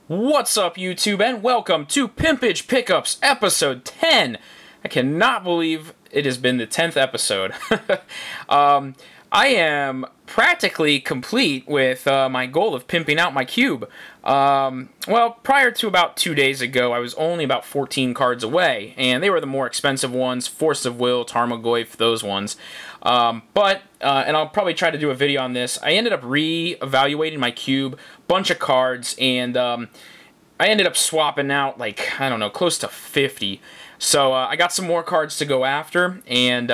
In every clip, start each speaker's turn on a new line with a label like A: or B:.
A: What's up, YouTube, and welcome to Pimpage Pickups, episode 10. I cannot believe it has been the 10th episode. I am practically complete with my goal of pimping out my cube. Well, prior to about 2 days ago, I was only about 14 cards away, and they were the more expensive ones, Force of Will, Tarmogoyf, those ones. And I'll probably try to do a video on this. I ended up re-evaluating my cube, bunch of cards, and I ended up swapping out, like, I don't know, close to 50. So I got some more cards to go after, and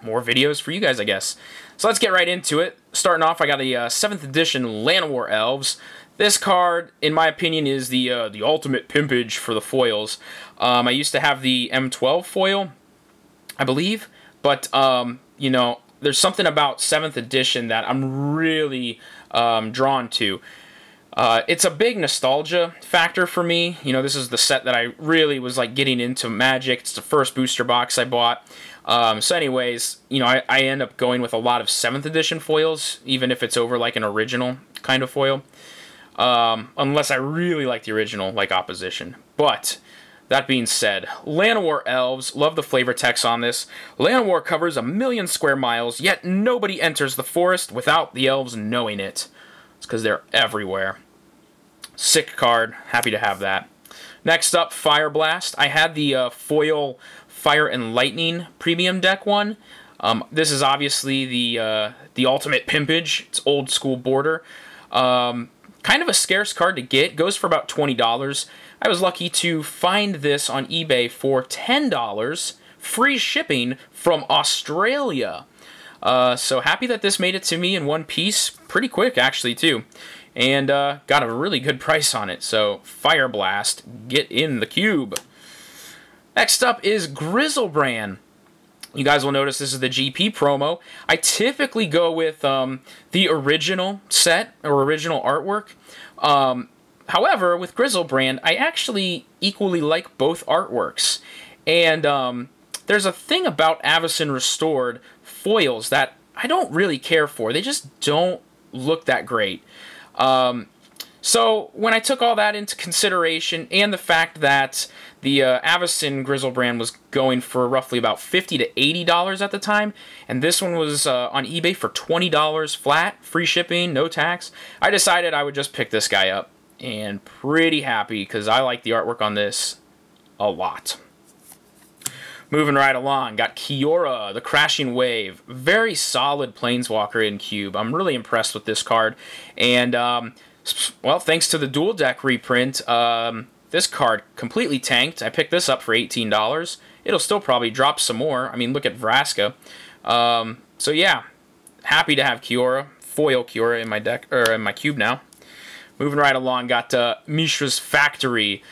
A: more videos for you guys, I guess. So let's get right into it. Starting off, I got a 7th edition Lanowar Elves. This card, in my opinion, is the ultimate pimpage for the foils. I used to have the M12 foil, I believe, but, you know, there's something about 7th edition that I'm really drawn to. It's a big nostalgia factor for me. You know, this is the set that I really was, like, getting into Magic. It's the first booster box I bought. So anyways, you know, I end up going with a lot of 7th edition foils, even if it's over, like, an original kind of foil. Unless I really like the original, like Opposition. But that being said, Lanowar Elves, love the flavor text on this. Lanowar covers 1,000,000 square miles, yet nobody enters the forest without the elves knowing it. It's because they're everywhere. Sick card, happy to have that. Next up, Fireblast. I had the foil Fire and Lightning premium deck one. This is obviously the ultimate pimpage. It's old school border. Kind of a scarce card to get. Goes for about $20. I was lucky to find this on eBay for $10. Free shipping from Australia. So happy that this made it to me in one piece. Pretty quick, actually, too. And got a really good price on it. So Fireblast, get in the cube. Next up is Grizzle Bran. You guys will notice this is the GP promo. I typically go with the original set or original artwork. However, with Grizzle Bran, I actually equally like both artworks. And there's a thing about Avacyn Restored foils that I don't really care for. They just don't look that great. So when I took all that into consideration, and the fact that the Avacyn Grizzle Bran was going for roughly about $50 to $80 at the time, and this one was on eBay for $20 flat, free shipping, no tax, I decided I would just pick this guy up. And pretty happy, because I like the artwork on this a lot. Moving right along, got Kiara, the Crashing Wave. Very solid Planeswalker in cube. I'm really impressed with this card. And, well, thanks to the dual deck reprint, this card completely tanked. I picked this up for $18. It'll still probably drop some more. I mean, look at Vraska. So yeah, happy to have Kiara, foil Kiara in my deck, or in my cube now. Moving right along, got Mishra's Factory.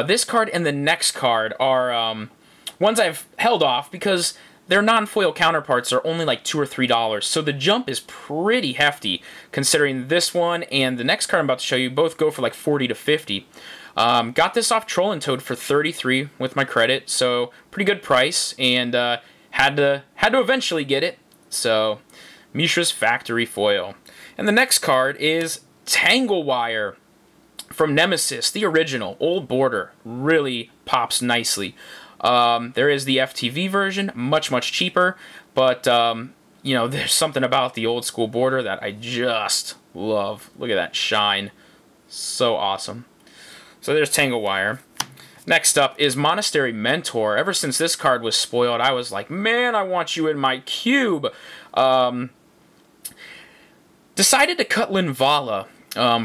A: This card and the next card are ones I've held off because their non-foil counterparts are only like $2 or $3, so the jump is pretty hefty, considering this one and the next card I'm about to show you both go for like 40 to 50. Got this off Troll and Toad for 33 with my credit, so pretty good price, and had to eventually get it. So Mishra's Factory foil. And the next card is Tangle Wire from Nemesis, the original, old border, really pops nicely. There is the FTV version, much cheaper, but, you know, there's something about the old school border that I just love. Look at that shine. So awesome. So there's Tangle Wire. Next up is Monastery Mentor. Ever since this card was spoiled, I was like, man, I want you in my cube. Decided to cut Linvala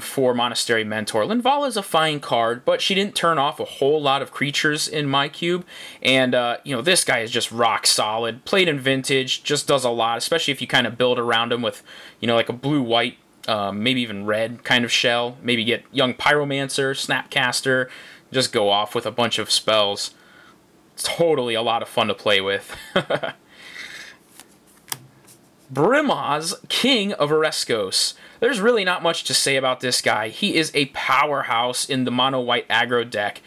A: for Monastery Mentor. Linvala is a fine card, but she didn't turn off a whole lot of creatures in my cube. And, you know, this guy is just rock solid. Played in Vintage, just does a lot, especially if you kind of build around him with, you know, like a blue-white, maybe even red kind of shell. Maybe get Young Pyromancer, Snapcaster, just go off with a bunch of spells. It's totally a lot of fun to play with. Brimaz, King of Oreskos. There's really not much to say about this guy. He is a powerhouse in the mono-white aggro deck.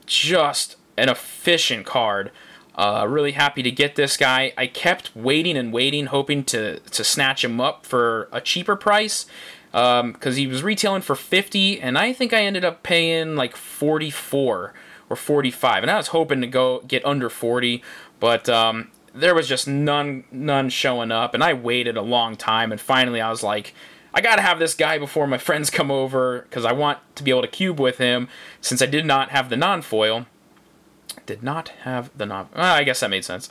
A: Just an efficient card. Really happy to get this guy. I kept waiting and waiting, hoping to snatch him up for a cheaper price. because he was retailing for 50, and I think I ended up paying like 44 or 45, and I was hoping to go get under 40, but there was just none showing up, and I waited a long time, and finally I was like, I gotta have this guy before my friends come over, because I want to be able to cube with him, since I did not have the non-foil. I guess that made sense.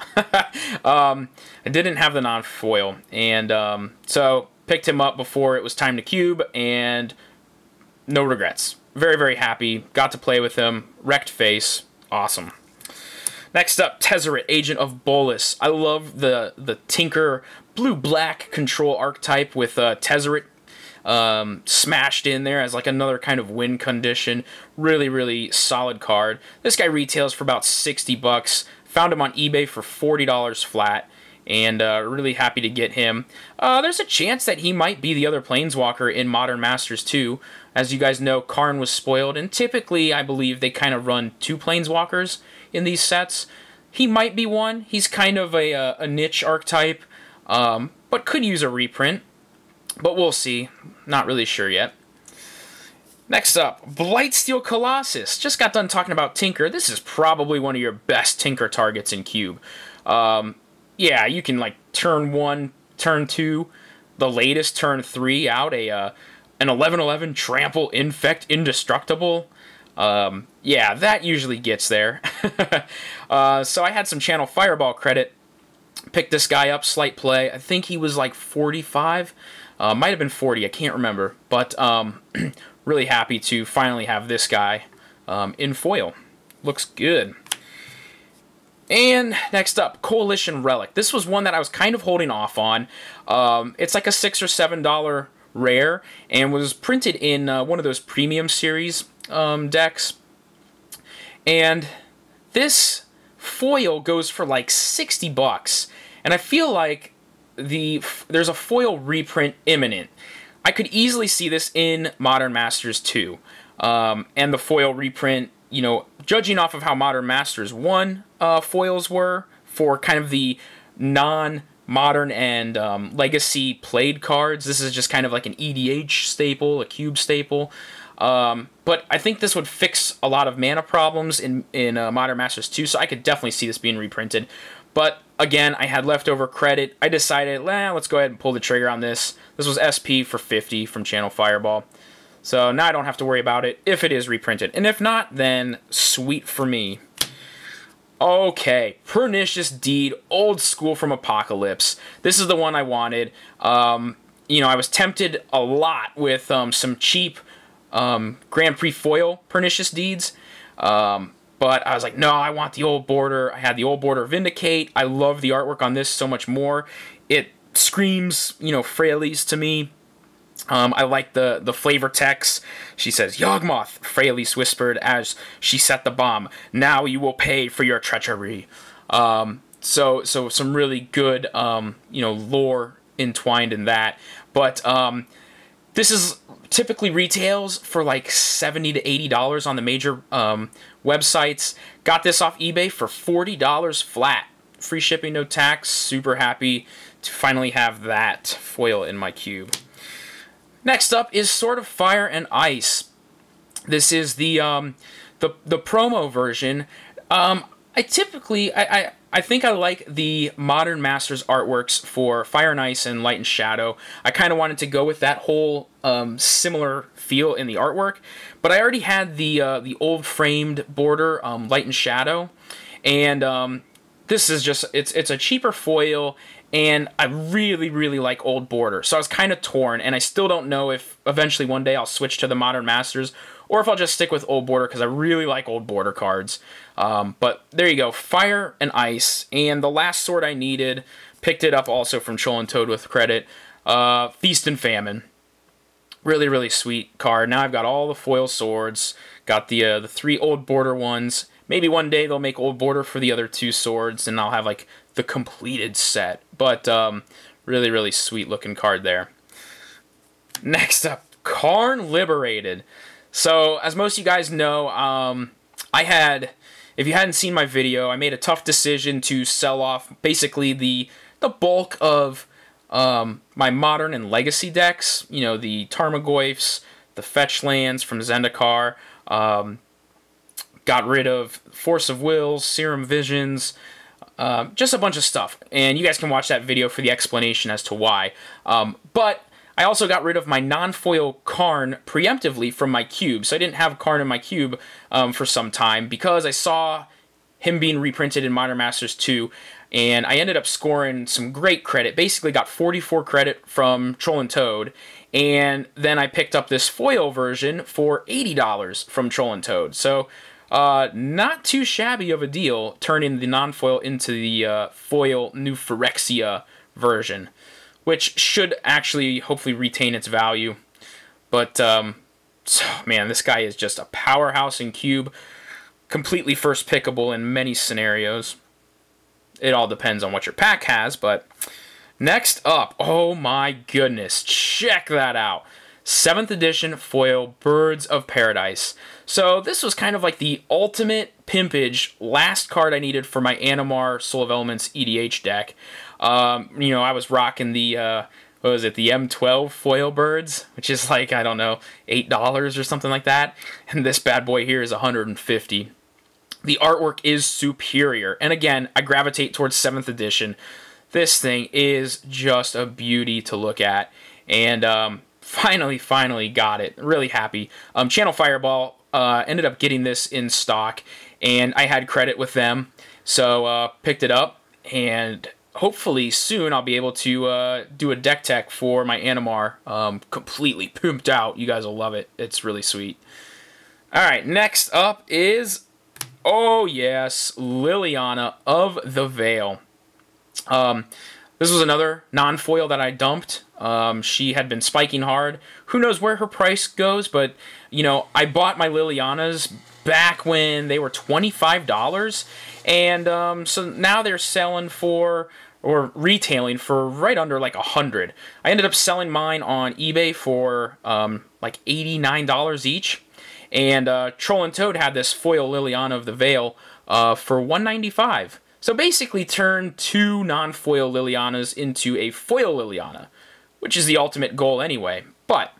A: I didn't have the non-foil, and so picked him up before it was time to cube, and no regrets. Very, very happy. Got to play with him. Wrecked face. Awesome. Next up, Tezzeret, Agent of Bolas. I love the Tinker blue-black control archetype with Tezzeret smashed in there as like another kind of win condition. Really, really solid card. This guy retails for about 60 bucks. Found him on eBay for $40 flat, and really happy to get him. There's a chance that he might be the other Planeswalker in Modern Masters 2. As you guys know, Karn was spoiled, and typically I believe they kind of run 2 Planeswalkers in these sets. He might be one. He's kind of a niche archetype, but could use a reprint. But we'll see. Not really sure yet. Next up, Blight Steel Colossus. Just got done talking about Tinker. This is probably one of your best Tinker targets in Cube. Yeah, you can like turn 1, turn 2, the latest turn 3 out an 11/11 Trample Infect Indestructible. Yeah, that usually gets there. So I had some Channel Fireball credit. Picked this guy up, slight play. I think he was like 45. Might have been 40, I can't remember. But really happy to finally have this guy in foil. Looks good. And next up, Coalition Relic. This was one that I was kind of holding off on. It's like a $6 or $7 rare, and was printed in one of those premium series decks. And this foil goes for like 60 bucks. And I feel like there's a foil reprint imminent. I could easily see this in Modern Masters 2. And the foil reprint, you know, judging off of how Modern Masters 1 foils were for kind of the non-modern and legacy played cards, this is just kind of like an EDH staple, a cube staple. But I think this would fix a lot of mana problems in Modern Masters 2, so I could definitely see this being reprinted. But again, I had leftover credit. I decided, let's go ahead and pull the trigger on this. This was SP for 50 from Channel Fireball. So now I don't have to worry about it if it is reprinted. And if not, then sweet for me. Okay, Pernicious Deed, old school from Apocalypse. This is the one I wanted. You know, I was tempted a lot with some cheap Grand Prix foil Pernicious Deeds. But I was like, no, I want the old border. I had the old border Vindicate. I love the artwork on this so much more. It screams, you know, Freyalise to me. I like the flavor text. She says, Yawgmoth, Freyalise whispered as she set the bomb. Now you will pay for your treachery. So some really good, you know, lore entwined in that. But this is typically retails for like $70 to $80 on the major websites. Got this off eBay for $40 flat. Free shipping, no tax. Super happy to finally have that foil in my cube. Next up is Sword of Fire and Ice. This is the promo version. I think I like the Modern Masters artworks for Fire and Ice and Light and Shadow. I kind of wanted to go with that whole similar feel in the artwork, but I already had the old framed border Light and Shadow, and this is just it's a cheaper foil, and I really, really like old border. So I was kind of torn, and I still don't know if eventually one day I'll switch to the Modern Masters, or if I'll just stick with old border, because I really like old border cards. But there you go, Fire and Ice. And the last sword I needed, picked it up also from Troll and Toad with credit, Feast and Famine. Really, really sweet card. Now I've got all the foil swords, got the 3 old border ones. Maybe one day they'll make old border for the other 2 swords, and I'll have like the completed set. But really, really sweet looking card there. Next up, Karn Liberated. So as most of you guys know, if you hadn't seen my video, I made a tough decision to sell off basically the bulk of my Modern and Legacy decks, you know, the Tarmogoyfs, the Fetch Lands from Zendikar, got rid of Force of Wills, Serum Visions, just a bunch of stuff. And you guys can watch that video for the explanation as to why. But I also got rid of my non-foil Karn preemptively from my cube. So I didn't have Karn in my cube for some time because I saw him being reprinted in Modern Masters 2, and I ended up scoring some great credit. Basically got 44 credit from Troll and Toad, and then I picked up this foil version for $80 from Troll and Toad. So not too shabby of a deal, turning the non-foil into the foil New Phyrexia version, which should actually hopefully retain its value. But, man, this guy is just a powerhouse in cube. Completely first pickable in many scenarios. It all depends on what your pack has, but next up, oh my goodness, check that out. 7th edition foil Birds of Paradise. So this was kind of like the ultimate pimpage last card I needed for my Animar Soul of Elements EDH deck. You know, I was rocking the, what was it, the M12 foil birds, which is like, I don't know, $8 or something like that. And this bad boy here is $150. The artwork is superior. And again, I gravitate towards 7th edition. This thing is just a beauty to look at. And finally got it. Really happy. Channel Fireball ended up getting this in stock, and I had credit with them. So picked it up, and hopefully soon I'll be able to do a deck tech for my Animar. Completely pimped out. You guys will love it. It's really sweet. Alright, next up is, oh yes, Liliana of the Veil. This was another non-foil that I dumped. She had been spiking hard. Who knows where her price goes, but, you know, I bought my Lilianas back when they were $25, and so now they're selling for, or retailing for, right under like $100. I ended up selling mine on eBay for like $89 each, and Troll and Toad had this foil Liliana of the Veil for $195. So basically turned 2 non-foil Lilianas into a foil Liliana, which is the ultimate goal anyway. But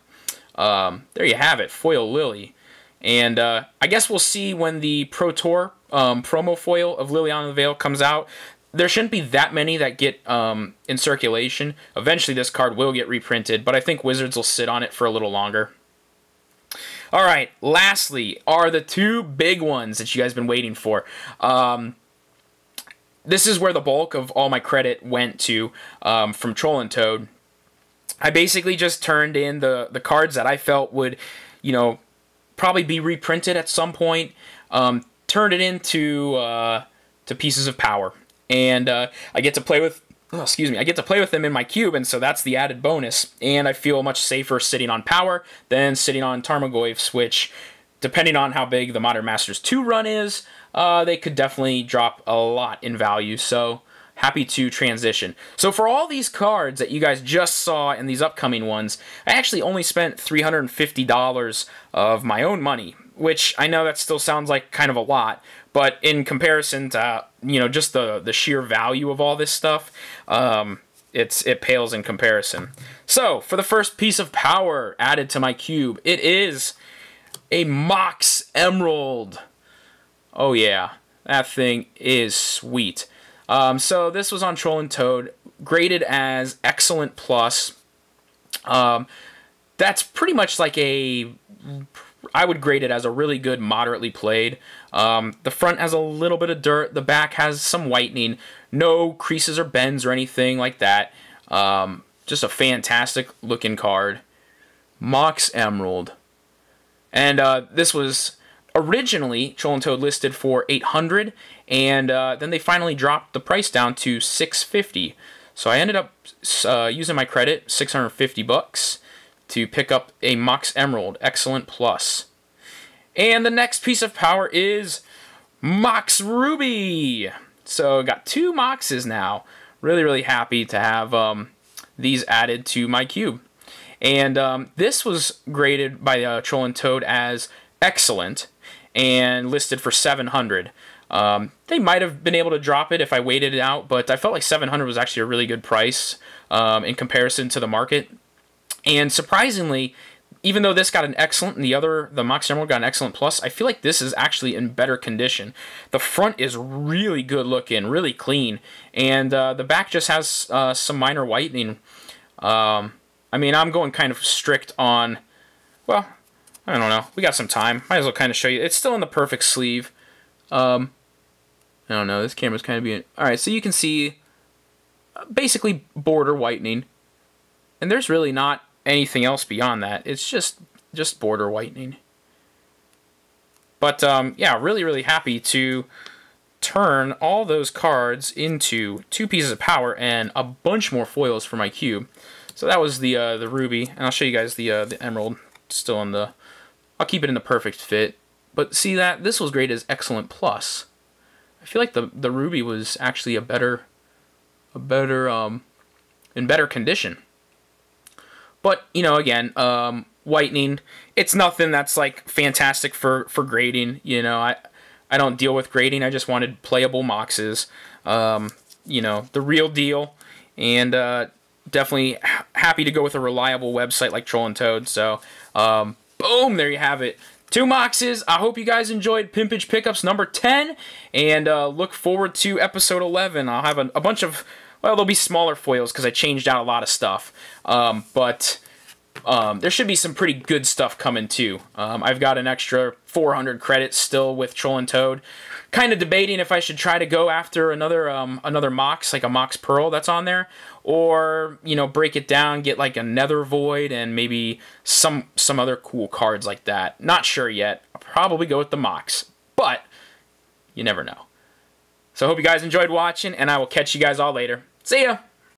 A: there you have it, foil Lily. And I guess we'll see when the Pro Tour promo foil of Liliana of the Veil comes out. There shouldn't be that many that get in circulation. Eventually this card will get reprinted, but I think Wizards will sit on it for a little longer. Alright, lastly are the 2 big ones that you guys have been waiting for. This is where the bulk of all my credit went to from Troll and Toad. I basically just turned in the cards that I felt would, you know, probably be reprinted at some point. Turned it into to pieces of power, and I get to play with. Oh, excuse me. I get to play with them in my cube, and so that's the added bonus. And I feel much safer sitting on power than sitting on Tarmogoyfs, which, depending on how big the Modern Masters 2 run is, they could definitely drop a lot in value. So happy to transition. So for all these cards that you guys just saw and these upcoming ones, I actually only spent $350 of my own money, which I know that still sounds like kind of a lot, but in comparison to, you know, just the sheer value of all this stuff, it pales in comparison. So for the first piece of power added to my cube, it is a Mox Emerald. Oh yeah, that thing is sweet. So this was on Troll and Toad, graded as Excellent Plus. That's pretty much like a, I would grade it as a really good, moderately played. The front has a little bit of dirt, the back has some whitening, no creases or bends or anything like that. Just a fantastic looking card. Mox Emerald. And this was originally Troll and Toad listed for $800, and then they finally dropped the price down to $650. So I ended up using my credit, $650, to pick up a Mox Emerald Excellent Plus. And the next piece of power is Mox Ruby. So got 2 Moxes now. Really happy to have these added to my cube. And this was graded by Troll and Toad as Excellent and listed for $700. They might have been able to drop it if I waited it out, but I felt like 700 was actually a really good price in comparison to the market. And surprisingly, even though this got an excellent and the Mox Emerald got an excellent plus, I feel like this is actually in better condition. The front is really good looking, really clean, and the back just has some minor whitening. I mean, I'm going kind of strict on, well, I don't know. We got some time. Might as well kind of show you. It's still in the perfect sleeve. I don't know. This camera's kind of being... Alright, so you can see basically border whitening. And there's really not anything else beyond that. It's just border whitening. But, yeah, really, really happy to turn all those cards into 2 pieces of power and a bunch more foils for my cube. So that was the Ruby, and I'll show you guys the Emerald. Still in the... I'll keep it in the perfect fit. But see that? This was great as excellent plus. I feel like the Ruby was actually in better condition. But, you know, again, whitening, it's nothing that's like fantastic for grading. You know, I don't deal with grading. I just wanted playable Moxes. You know, the real deal. And definitely happy to go with a reliable website like Troll and Toad. So, boom, there you have it. 2 Moxes. I hope you guys enjoyed Pimpage Pickups number 10. And look forward to episode 11. I'll have a bunch of... Well, there'll be smaller foils because I changed out a lot of stuff. But there should be some pretty good stuff coming too. I've got an extra 400 credits still with Troll and Toad. Kind of debating if I should try to go after another Mox, like a Mox Pearl that's on there. Or, you know, break it down, get like a Nether Void and maybe some other cool cards like that. Not sure yet. I'll probably go with the Mox. But you never know. So I hope you guys enjoyed watching, and I will catch you guys all later. See ya!